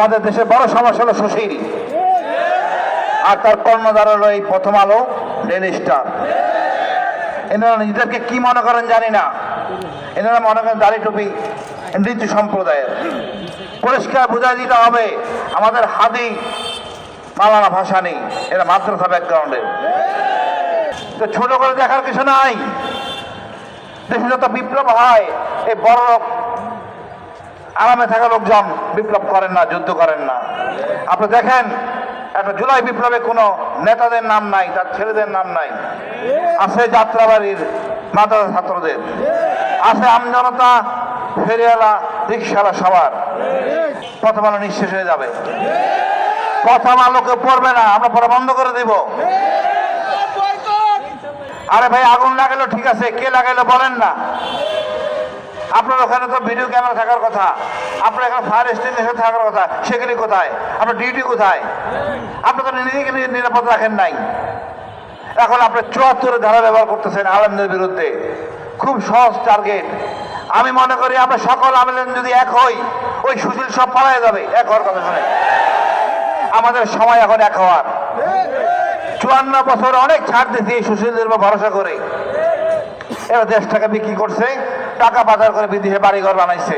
আমাদের দেশের বড় সমস্যা হলো সুশীল, আর তার কর্ণধার হলো এই প্রথম আলো, ডেইলি স্টার। এনারা নিজেদেরকে কি মনে করেন জানি না, এনারা মনে করেন দাড়ি টুপি নীতি সম্প্রদায়ের। পরিষ্কার বুঝাই দিতে হবে আমাদের হাদি মাওলানা ভাষা নেই, এরা মাদ্রাসা ব্যাকগ্রাউন্ডের। তো ছোট করে দেখার কিছু নাই। দেশে যত বিপ্লব হয় এই বড় আরামে থাকা লোকজন বিপ্লব করেন না, যুদ্ধ করেন না। আপনি দেখেন একটা জুলাই বিপ্লবে কোনো নেতাদের নাম নাই, তার ছেলেদের নাম নাই। আছে যাত্রাবাড়ির মাদ্রাসা ছাত্রদের, আছে আমজনতা, ফেরিওয়ালা, রিক্সাওয়ালা, সবার। প্রথম আলো নিঃশেষ হয়ে যাবে, প্রথম আলোকে পড়বে না, আমরা পড়া বন্ধ করে দেব। আরে ভাই আগুন লাগালো ঠিক আছে, কে লাগাইলো বলেন না। আপনার ওখানে তো ভিডিও ক্যামেরা থাকার কথা, আপনার এখানে ফায়ার এক্সটিংগুইশার থাকার কথা, সেগুলি কোথায়? আপনার ডিউটি কোথায়? আপনি তো নিজেকে নিরাপদ রাখেন নাই। এখন আপনি ৭৪ ধারা ব্যবহার করতেছেন আলেমদের বিরুদ্ধে। খুব সহজ টার্গেট। আমি মনে করি আমরা সকল আলেম যদি এক হই, ওই সুশীল সব পালাই যাবে। এক হওয়ার কথা শুনে আমাদের সময় এখন এক হওয়ার। ৫৪ বছর অনেক ছাড় দিয়েছি এই সুশীলদের উপর ভরসা করে। এরা দেশটাকে বিক্রি করছে, টাকা পাচার করে বিদেশে বাড়িঘর বানাইছে।